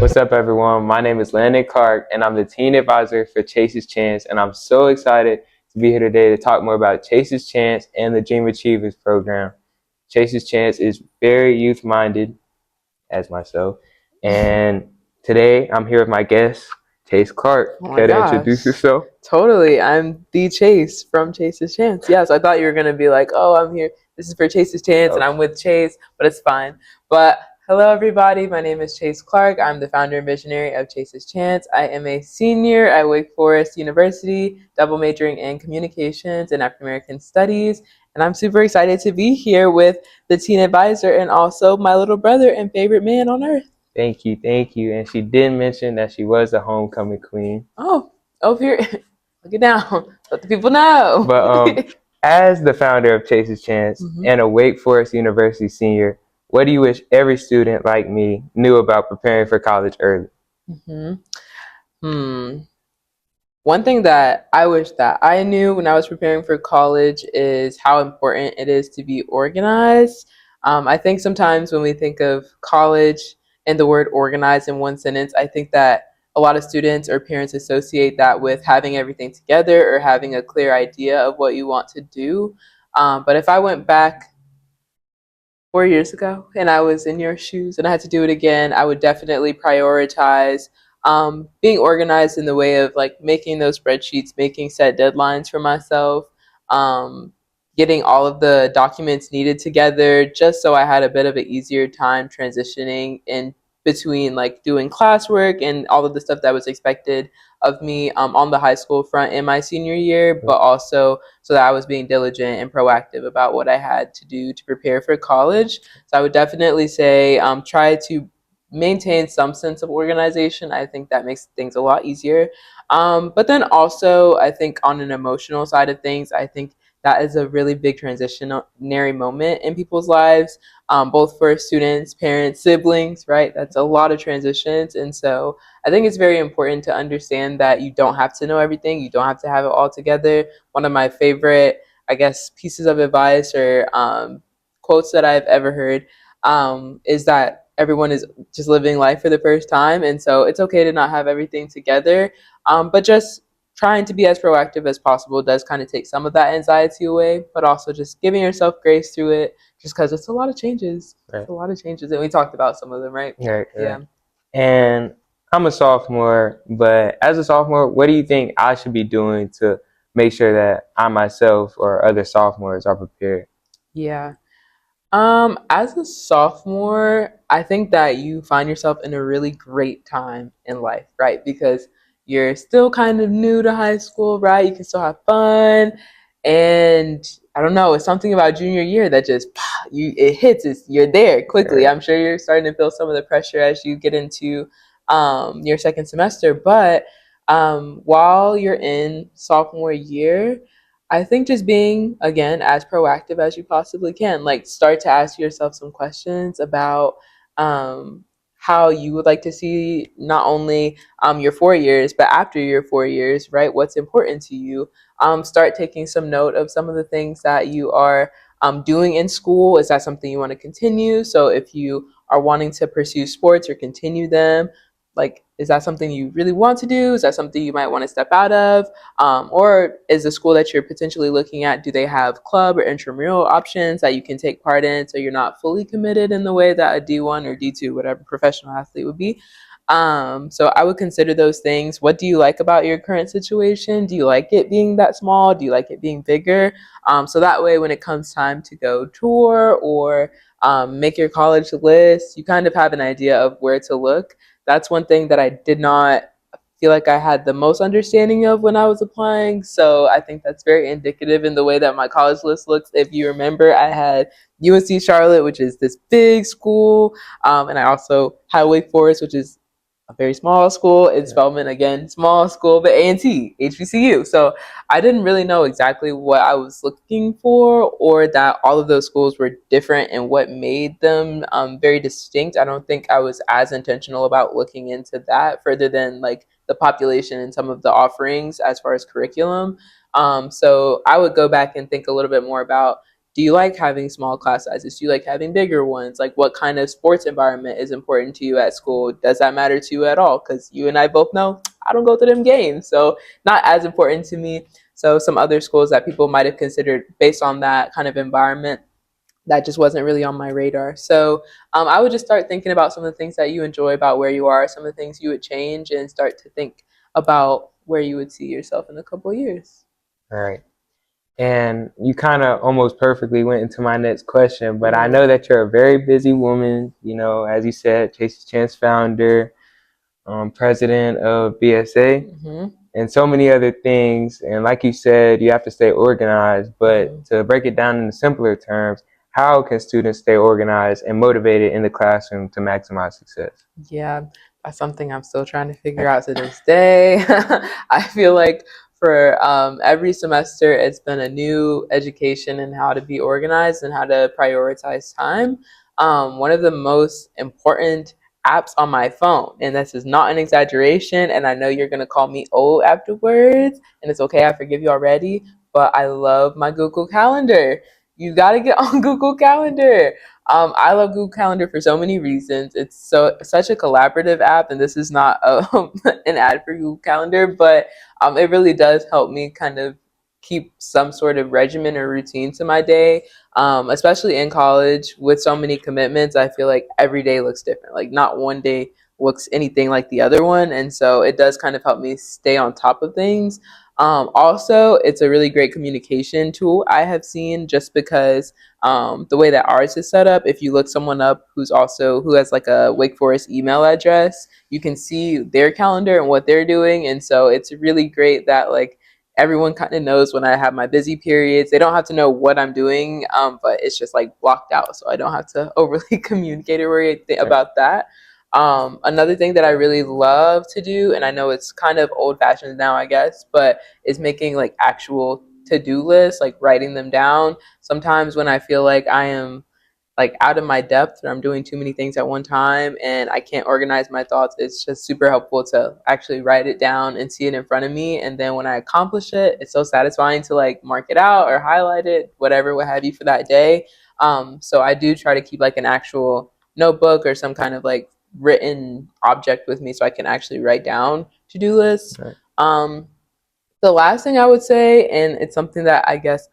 What's up, everyone? My name is Landon Clark, and I'm the teen advisor for Chase's Chance, and I'm so excited to be here today to talk more about Chase's Chance and the Dream Achievers program. Chase's Chance is very youth-minded, as myself, and today I'm here with my guest, Chase Clark. Oh my Care to gosh. introduce yourself? Totally. I'm the Chase from Chase's Chance. Yes, I thought you were going to be like, oh, I'm here. This is for Chase's Chance, and I'm with Chase, but it's fine. But hello, everybody. My name is Chase Clark. I'm the founder and visionary of Chase's Chance. I am a senior at Wake Forest University, double majoring in communications and African American studies. And I'm super excited to be here with the teen advisor and also my little brother and favorite man on earth. Thank you. And she did mention that she was the homecoming queen. Oh, over here. Look it down. Let the people know. But as the founder of Chase's Chance and a Wake Forest University senior, what do you wish every student like me knew about preparing for college early? One thing that I wish that I knew when I was preparing for college is how important it is to be organized. I think sometimes when we think of college and the word organized in one sentence, I think that a lot of students or parents associate that with having everything together or having a clear idea of what you want to do. But if I went back 4 years ago and I was in your shoes and I had to do it again, I would definitely prioritize being organized in the way of like making those spreadsheets, making set deadlines for myself, um, getting all of the documents needed together just so I had a bit of an easier time transitioning in between like doing classwork and all of the stuff that was expected of me on the high school front in my senior year, but also so that I was being diligent and proactive about what I had to do to prepare for college. So I would definitely say try to maintain some sense of organization. I think that makes things a lot easier. But then also, I think on an emotional side of things, I think that is a really big transitionary moment in people's lives, both for students, parents, siblings, right? That's a lot of transitions. And so I think it's very important to understand that you don't have to know everything, you don't have to have it all together. One of my favorite, I guess, pieces of advice or quotes that I've ever heard is that everyone is just living life for the first time. And so it's okay to not have everything together, but just trying to be as proactive as possible does kind of take some of that anxiety away, but also just giving yourself grace through it just because it's a lot of changes. Right. It's a lot of changes. And we talked about some of them, right? Right. Yeah. And I'm a sophomore, but as a sophomore, what do you think I should be doing to make sure that I myself or other sophomores are prepared? Yeah. As a sophomore, I think that you find yourself in a really great time in life, right? Because you're still kind of new to high school, right? You can still have fun. And I don't know, it's something about junior year that just it hits, you're there quickly. I'm sure you're starting to feel some of the pressure as you get into your second semester. But while you're in sophomore year, I think just being, again, as proactive as you possibly can, like start to ask yourself some questions about um, how you would like to see not only your 4 years, but after your 4 years, right? What's important to you? Start taking some note of some of the things that you are doing in school. Is that something you want to continue? So if you are wanting to pursue sports or continue them, like, is that something you really want to do? Is that something you might want to step out of? Or is the school that you're potentially looking at, do they have club or intramural options that you can take part in so you're not fully committed in the way that a D1 or D2, whatever professional athlete would be? So I would consider those things. What do you like about your current situation? Do you like it being that small? Do you like it being bigger? So that way, when it comes time to go tour or make your college list, you kind of have an idea of where to look. That's one thing that I did not feel like I had the most understanding of when I was applying. So I think that's very indicative in the way that my college list looks. If you remember, I had UNC Charlotte, which is this big school, and I also had Wake Forest, which is a very small school. In Spelman, again, small school, but A&T, HBCU. So I didn't really know exactly what I was looking for, or that all of those schools were different and what made them very distinct. I don't think I was as intentional about looking into that further than like the population and some of the offerings as far as curriculum. So I would go back and think a little bit more about, do you like having small class sizes? Do you like having bigger ones? Like, what kind of sports environment is important to you at school? Does that matter to you at all? Because you and I both know I don't go to them games, so not as important to me. So some other schools that people might have considered based on that kind of environment, that just wasn't really on my radar. So I would just start thinking about some of the things that you enjoy about where you are, some of the things you would change, and start to think about where you would see yourself in a couple of years. All right. And you kind of almost perfectly went into my next question, but I Mm-hmm. know that you're a very busy woman, you know, as you said, Chase's Chance founder, president of BSA, Mm-hmm. and so many other things. And like you said, you have to stay organized. Mm-hmm. But to break it down in simpler terms, how can students stay organized and motivated in the classroom to maximize success? Yeah, that's something I'm still trying to figure out to this day. I feel like for every semester, it's been a new education in how to be organized and how to prioritize time. One of the most important apps on my phone, and this is not an exaggeration, and I know you're going to call me old afterwards, and it's okay, I forgive you already, but I love my Google Calendar. You got to get on Google Calendar. I love Google Calendar for so many reasons. It's such a collaborative app, and this is not an ad for Google Calendar, but it really does help me kind of keep some sort of regimen or routine to my day. Especially in college with so many commitments, I feel like every day looks different. Like not one day looks anything like the other one, and so it does kind of help me stay on top of things. Also, it's a really great communication tool I have seen just because the way that ours is set up, if you look someone up who has like a Wake Forest email address, you can see their calendar and what they're doing, and so it's really great that like everyone kind of knows when I have my busy periods. They don't have to know what I'm doing, but it's just like blocked out, so I don't have to overly communicate or worry about that. Another thing that I really love to do, and I know it's kind of old fashioned now, I guess, but is making like actual to do lists, like writing them down. Sometimes when I feel like I am like out of my depth or I'm doing too many things at one time and I can't organize my thoughts, it's just super helpful to actually write it down and see it in front of me. And then when I accomplish it, it's so satisfying to like mark it out or highlight it, whatever, what have you for that day. So I do try to keep like an actual notebook or some kind of like written object with me so I can actually write down to do lists. Right. The last thing I would say, and it's something that I guess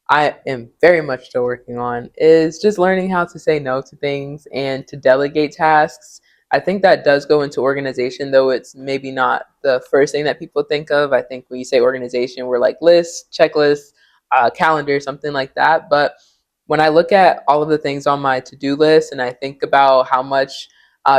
I am very much still working on, is just learning how to say no to things and to delegate tasks. I think that does go into organization, though it's maybe not the first thing that people think of. I think when you say organization, we're like lists, checklists, calendar, something like that. But when I look at all of the things on my to-do list and I think about how much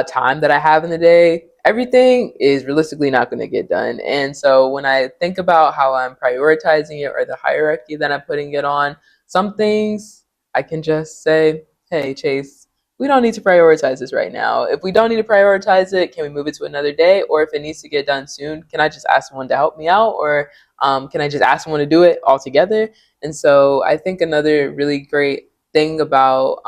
time that I have in the day, everything is realistically not going to get done. And so when I think about how I'm prioritizing it or the hierarchy that I'm putting it on, some things I can just say, hey, Chase, we don't need to prioritize this right now. If we don't need to prioritize it, can we move it to another day? Or if it needs to get done soon, can I just ask someone to help me out? Or can I just ask someone to do it all together? And so I think another really great thing about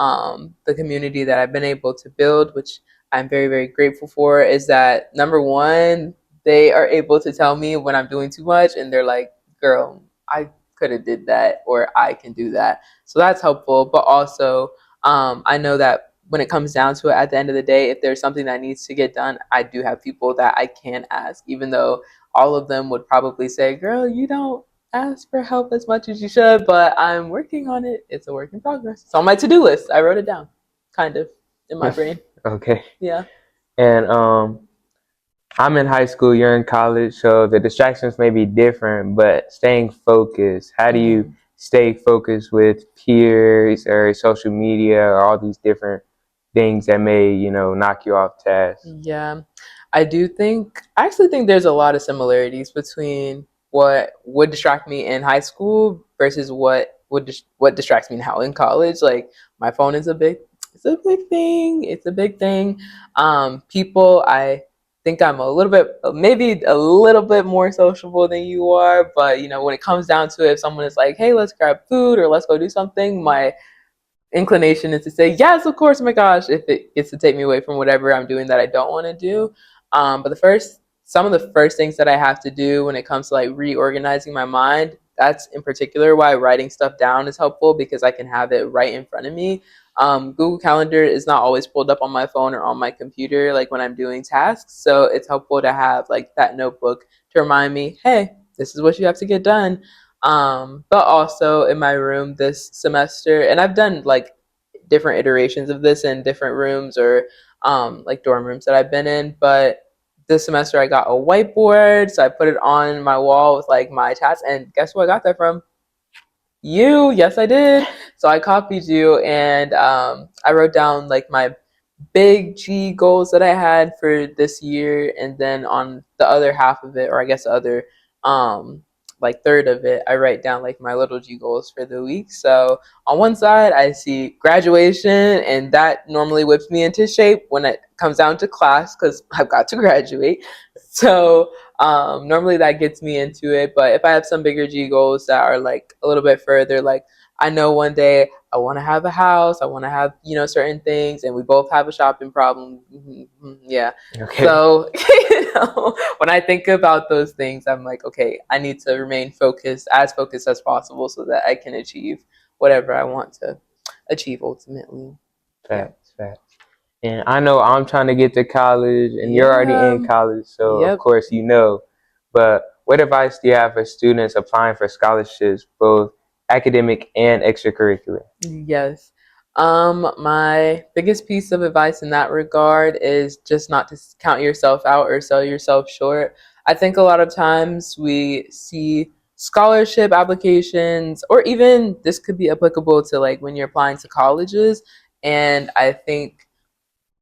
the community that I've been able to build, which I'm very, very grateful for, is that number one, they are able to tell me when I'm doing too much, and they're like, "Girl, I could have did that, or I can do that." So that's helpful. But also, I know that when it comes down to it, at the end of the day, if there's something that needs to get done, I do have people that I can ask, even though all of them would probably say, "Girl, you don't ask for help as much as you should," but I'm working on it. It's a work in progress. It's on my to-do list. I wrote it down, kind of, in my brain. Okay. Yeah. And I'm in high school, you're in college, so the distractions may be different, but staying focused, how do you Mhm. stay focused with peers or social media or all these different things that may, you know, knock you off task? Yeah, I actually think there's a lot of similarities between what would distract me in high school versus what distracts me now in college. Like my phone is it's a big thing. It's a big thing. People, I think I'm a little bit, maybe a little bit more sociable than you are, but you know, when it comes down to it, if someone is like, "Hey, let's grab food or let's go do something," my inclination is to say yes, of course, oh my gosh, if it gets to take me away from whatever I'm doing that I don't want to do. But some of the first things that I have to do when it comes to like reorganizing my mind, that's in particular why writing stuff down is helpful, because I can have it right in front of me. Google Calendar is not always pulled up on my phone or on my computer, like when I'm doing tasks. So it's helpful to have like that notebook to remind me, hey, this is what you have to get done. But also in my room this semester, and I've done like different iterations of this in different rooms or like dorm rooms that I've been in. But this semester I got a whiteboard, so I put it on my wall with like my tasks. And guess who I got that from? You. Yes, I did. So I copied you, and I wrote down like my big G goals that I had for this year, and then on the other half of it, or I guess the other um like third of it, I write down like my little G goals for the week. So on one side I see graduation, and that normally whips me into shape when it comes down to class because I've got to graduate. So normally that gets me into it. But if I have some bigger G goals that are like a little bit further, like I know one day I want to have a house. I want to have, certain things, and we both have a shopping problem. Yeah. Okay. So, when I think about those things, I'm like, okay, I need to remain focused as possible so that I can achieve whatever I want to achieve ultimately. Yeah. Facts, facts. And I know I'm trying to get to college, and you're already Yeah. in college, so of Yep. course you know. But what advice do you have for students applying for scholarships, both academic and extracurricular? Yes. My biggest piece of advice in that regard is just not to count yourself out or sell yourself short. I think a lot of times we see scholarship applications, or even this could be applicable to like when you're applying to colleges. And I think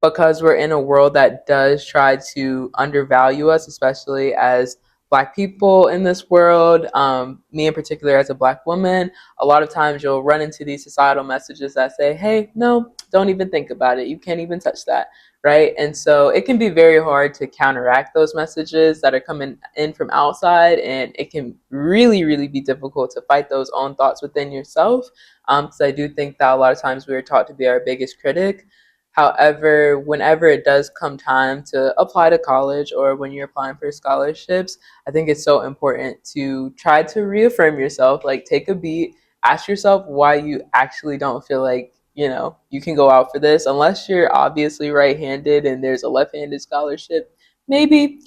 because we're in a world that does try to undervalue us, especially as Black people in this world. Me in particular, as a Black woman, a lot of times you'll run into these societal messages that say, hey, no, don't even think about it. You can't even touch that. Right. And so it can be very hard to counteract those messages that are coming in from outside. And it can really, really be difficult to fight those own thoughts within yourself. Because I do think that a lot of times we are taught to be our biggest critic. However, whenever it does come time to apply to college or when you're applying for scholarships, I think it's so important to try to reaffirm yourself, like take a beat, ask yourself why you actually don't feel like, you can go out for this, unless you're obviously right-handed and there's a left-handed scholarship. Maybe,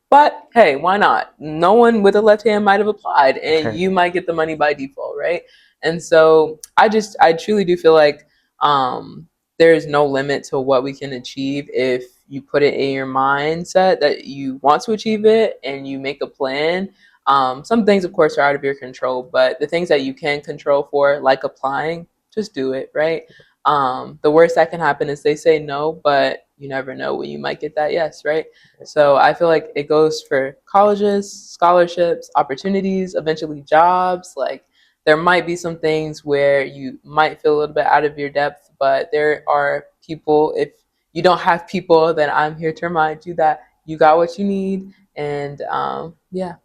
but hey, why not? No one with a left hand might have applied and you might get the money by default, right? And so I truly do feel like um there is no limit to what we can achieve if you put it in your mindset that you want to achieve it and you make a plan. Some things, of course, are out of your control, but the things that you can control for, like applying, just do it, right? The worst that can happen is they say no, but you never know when you might get that yes, right? So I feel like it goes for colleges, scholarships, opportunities, eventually jobs. Like there might be some things where you might feel a little bit out of your depth, but there are people. If you don't have people, then I'm here to remind you that you got what you need. And yeah,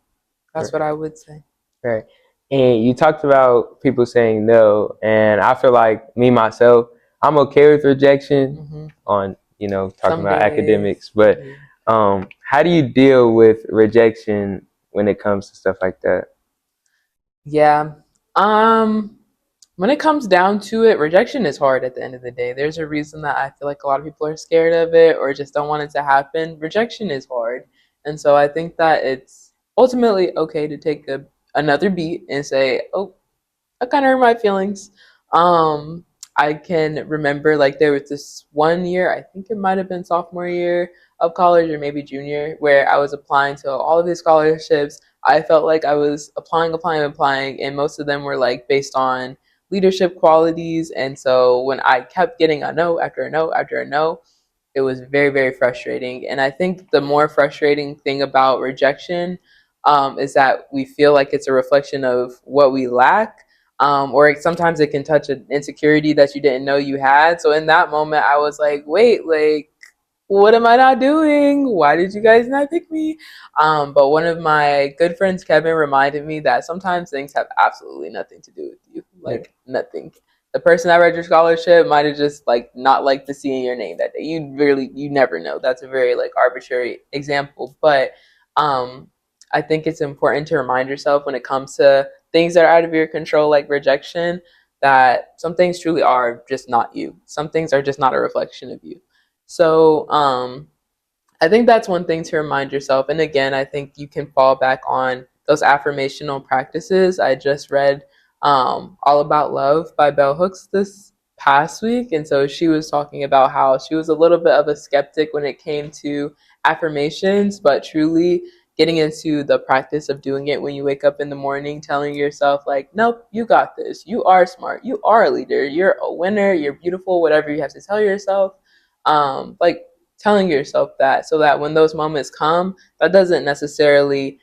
that's what I would say. Right. And you talked about people saying no, and I feel like me myself, I'm okay with rejection Mm-hmm. on, talking Some about days. academics, but how do you deal with rejection when it comes to stuff like that? Yeah. Um, when it comes down to it, rejection is hard at the end of the day. There's a reason that I feel like a lot of people are scared of it or just don't want it to happen. Rejection is hard. And so I think that it's ultimately okay to take another beat and say, oh, I kind of hurt my feelings. Um, I can remember like there was this one year, I think it might have been sophomore year of college or maybe junior, where I was applying to all of these scholarships. I felt like I was applying, and most of them were like based on leadership qualities. And so when I kept getting a no after a no after a no, it was very, very frustrating. And I think the more frustrating thing about rejection is that we feel like it's a reflection of what we lack. Or sometimes it can touch an insecurity that you didn't know you had. So in that moment, I was like, wait, like, what am I not doing? Why did you guys not pick me? But one of my good friends, Kevin, reminded me that sometimes things have absolutely nothing to do with you, like nothing. The person that read your scholarship might have just like not liked to see in your name that day. You never know. That's a very like arbitrary example, but um, I think it's important to remind yourself when it comes to things that are out of your control, like rejection, that some things truly are just not you. Some things are just not a reflection of you. So, I think that's one thing to remind yourself. And again, I think you can fall back on those affirmational practices. I just read All About Love by Bell Hooks this past week. And so she was talking about how she was a little bit of a skeptic when it came to affirmations, but truly getting into the practice of doing it when you wake up in the morning, telling yourself, like, nope, you got this. You are smart. You are a leader. You're a winner. You're beautiful, whatever you have to tell yourself. Like, telling yourself that so that when those moments come, that doesn't necessarily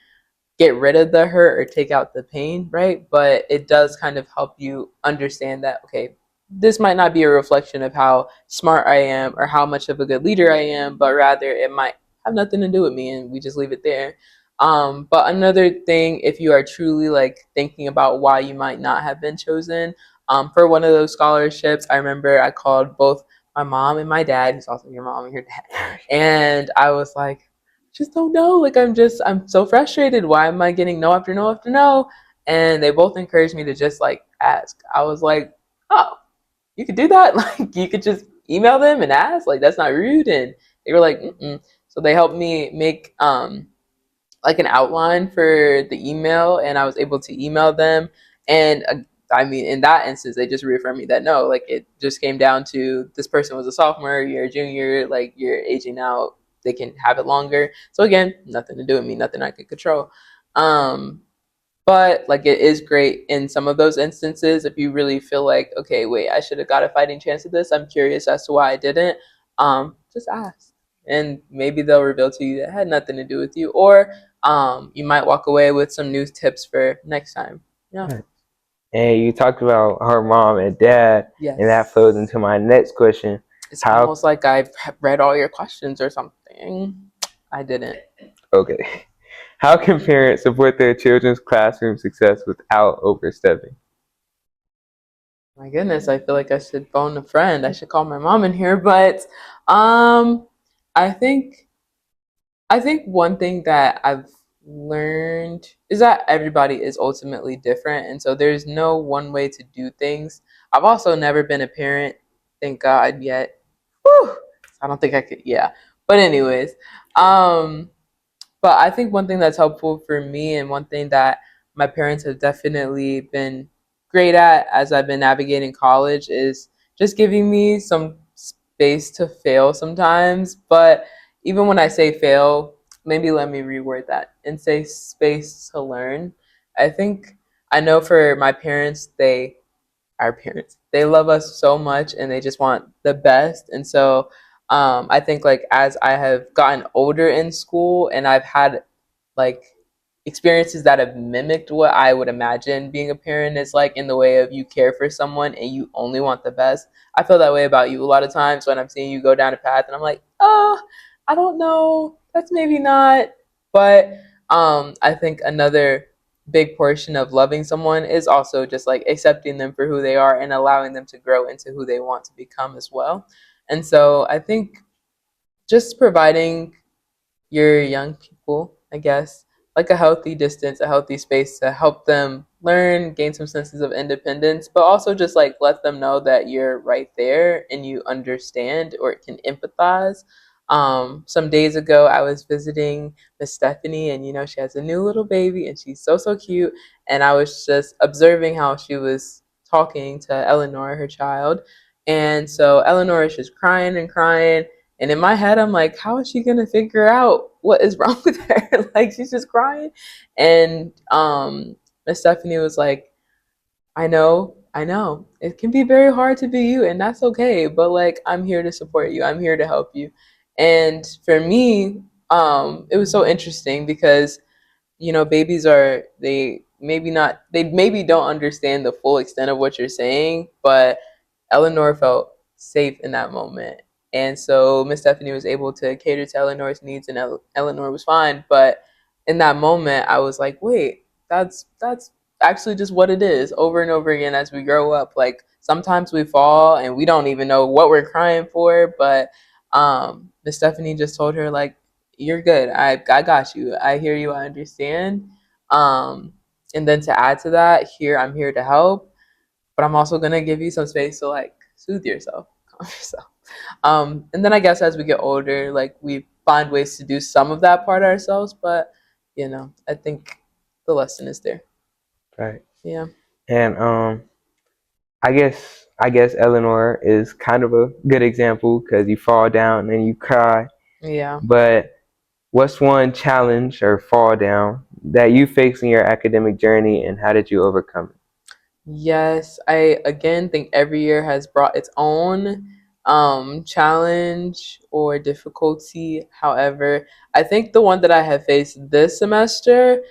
get rid of the hurt or take out the pain, right? But it does kind of help you understand that, okay, this might not be a reflection of how smart I am or how much of a good leader I am, but rather it might have nothing to do with me and we just leave it there. But another thing, if you are truly like thinking about why you might not have been chosen for one of those scholarships, I remember I called both my mom and my dad, who's also your mom and your dad, and I was like, just don't know. Like I'm so frustrated. Why am I getting no after no after no? And they both encouraged me to just like ask. I was like, oh, you could do that. Like you could just email them and ask. Like that's not rude. And they were like, mm-mm. So they helped me make like an outline for the email, and I was able to email them. And I mean, in that instance, they just reaffirmed me that no, like it just came down to this person was a sophomore, you're a junior, like you're aging out. They can have it longer. So again, nothing to do with me, nothing I could control. Um, but like it is great in some of those instances if you really feel like, okay, wait, I should have got a fighting chance at this. I'm curious as to why I didn't. Just ask. And maybe they'll reveal to you that it had nothing to do with you. Or you might walk away with some new tips for next time. Yeah. And you talked about her mom and dad, Yes. and that flows into my next question. It's How? almost like I've read all your questions or something. I didn't. Okay. How can parents support their children's classroom success without overstepping? My goodness, I feel like I should phone a friend. I should call my mom in here, but um, I think I think one thing that I've learned is that everybody is ultimately different, and so there's no one way to do things. I've also never been a parent, thank God, yet. Whew, I don't think I could. Yeah, but anyways, um, but I think one thing that's helpful for me and one thing that my parents have definitely been great at as I've been navigating college is just giving me some space to fail sometimes. But even when I say fail, maybe let me reword that and say space to learn. I think I know for my parents, our parents, they love us so much and they just want the best. And so I think like as I have gotten older in school and I've had like experiences that have mimicked what I would imagine being a parent is like in the way of you care for someone and you only want the best. I feel that way about you a lot of times when I'm seeing you go down a path and I'm like, oh, I don't know, that's maybe not. But I think another big portion of loving someone is also just like accepting them for who they are and allowing them to grow into who they want to become as well. And so I think just providing your young people, I guess, like a healthy distance, a healthy space to help them learn, gain some senses of independence, but also just like let them know that you're right there and you understand or can empathize. Some days ago, I was visiting Miss Stephanie, and she has a new little baby, and she's so cute. And I was just observing how she was talking to Eleanor, her child, and so Eleanor is just crying and crying, and in my head, I'm like, how is she gonna figure out what is wrong with her? Like she's just crying. And Miss Stephanie was like, I know. It can be very hard to be you, and that's okay. But like I'm here to support you. I'm here to help you. And for me, it was so interesting because babies they maybe don't understand the full extent of what you're saying, but Eleanor felt safe in that moment. And so Miss Stephanie was able to cater to Eleanor's needs, and Eleanor was fine. But in that moment, I was like, wait, that's actually just what it is over and over again as we grow up. Like sometimes we fall and we don't even know what we're crying for, but Miss Stephanie just told her like, you're good. I got you. I hear you. I understand. Um, And then to add to that, I'm here to help, but I'm also gonna give you some space to like soothe yourself, calm yourself. And then I guess as we get older, like we find ways to do some of that part ourselves, but I think the lesson is there. Right. Yeah. And I guess Eleanor is kind of a good example because you fall down and you cry. Yeah. But what's one challenge or fall down that you faced in your academic journey, and how did you overcome it? Yes, I again think every year has brought its own challenge or difficulty. However, I think the one that I have faced this semester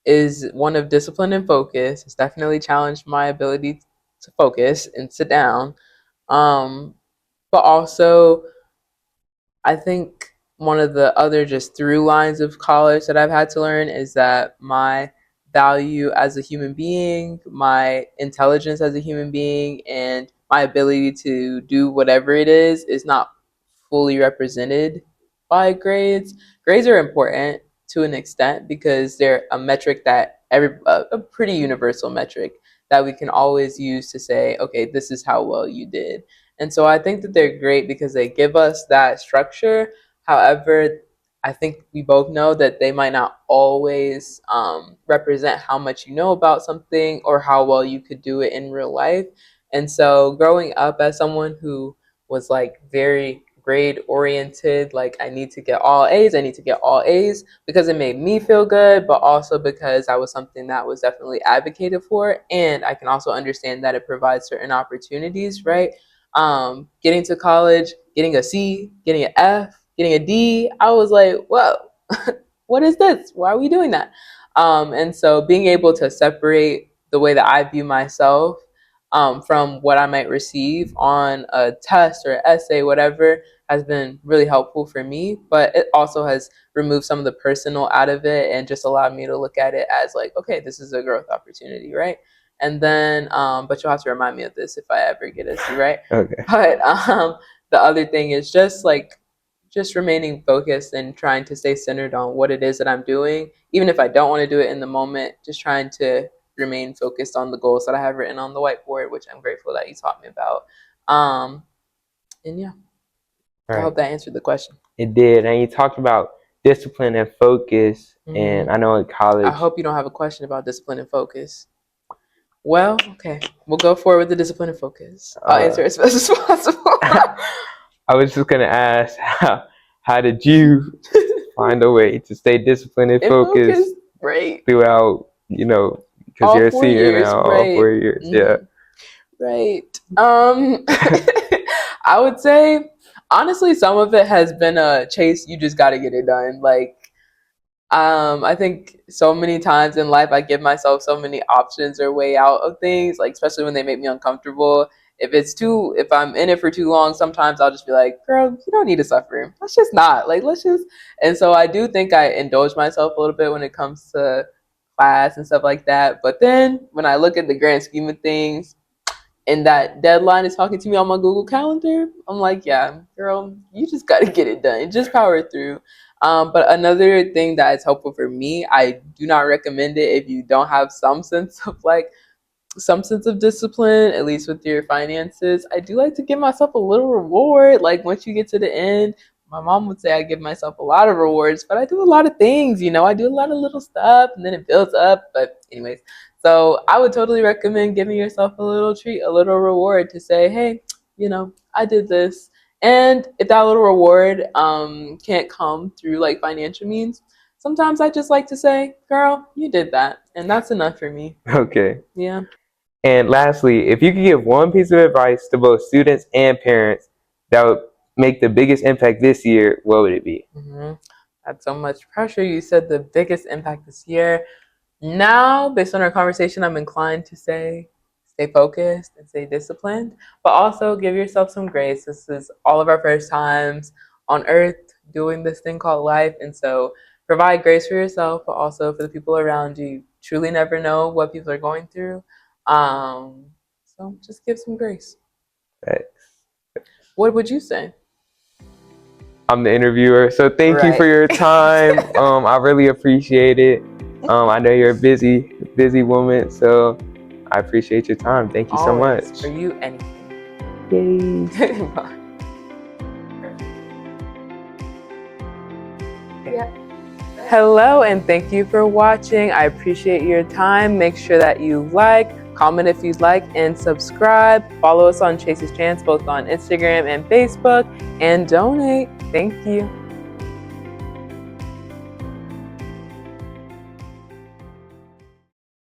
is one of discipline and focus. It's definitely challenged my ability to focus and sit down. Um, but also, I think one of the other just through lines of college that I've had to learn is that my value as a human being, my intelligence as a human being, and my ability to do whatever it is not fully represented by grades. Grades are important to an extent because they're a metric that a pretty universal metric that we can always use to say, okay, this is how well you did. And so I think that they're great because they give us that structure. However, I think we both know that they might not always represent how much you know about something or how well you could do it in real life. And so, growing up as someone who was like very grade oriented, like I need to get all A's, I need to get all A's because it made me feel good, but also because I was something that was definitely advocated for. And I can also understand that it provides certain opportunities, right? Getting to college, getting a C, getting an F, getting a D, I was like, whoa, what is this? Why are we doing that? And so being able to separate the way that I view myself from what I might receive on a test or essay, whatever, has been really helpful for me. But it also has removed some of the personal out of it and just allowed me to look at it as like, okay, this is a growth opportunity, right? And then, but you'll have to remind me of this if I ever get a C, right? Okay. But the other thing is just remaining focused and trying to stay centered on what it is that I'm doing, even if I don't want to do it in the moment. Just trying to remain focused on the goals that I have written on the whiteboard, which I'm grateful that you taught me about. And yeah, All I right. hope that answered the question. It did. And you talked about discipline and focus. And I know in I college, hope you don't have a question about discipline and focus. Well, okay, we'll go forward with the discipline and focus. I'll answer as best as possible. I was just gonna ask how did you find a way to stay disciplined and And focus, focused right? throughout, because All you're a 4 years, senior now, all right? 4 years. Yeah. Right. I would say honestly, some of it has been a chase. You just got to get it done. Like, I think so many times in life, I give myself so many options or way out of things. Like, especially when they make me uncomfortable. If I'm in it for too long, sometimes I'll just be like, girl, you don't need to suffer. Let's just not. Like, let's just. And so I do think I indulge myself a little bit when it comes to class and stuff like that. But then when I look at the grand scheme of things, and that deadline is talking to me on my Google Calendar, I'm like, yeah, girl, you just got to get it done. Just power through. But another thing that is helpful for me, I do not recommend it if you don't have some sense of discipline, at least with your finances. I do like to give myself a little reward. Like once you get to the end, my mom would say I give myself a lot of rewards, but I do a lot of things, I do a lot of little stuff and then it builds up. But, anyways, so I would totally recommend giving yourself a little treat, a little reward to say, hey, I did this. And if that little reward can't come through like financial means, sometimes I just like to say, girl, you did that. And that's enough for me. Okay. Yeah. And lastly, if you could give one piece of advice to both students and parents that would make the biggest impact this year, what would it be? That's so much pressure. You said the biggest impact this year. Now, based on our conversation, I'm inclined to say stay focused and stay disciplined, but also give yourself some grace. This is all of our first times on earth doing this thing called life. And so provide grace for yourself, but also for the people around you. You truly never know what people are going through. So just give some grace. Right. What would you say? I'm the interviewer, so thank you for Right. your time. I really appreciate it. I know you're a busy busy woman. So I appreciate your time. Thank you so Always. much. For you, anything. Yay. Bye. Yeah. Hello, and thank you for watching. I appreciate your time. Make sure that you like, comment if you'd like, and subscribe. Follow us on Chase's Chance, both on Instagram and Facebook, and donate. Thank you.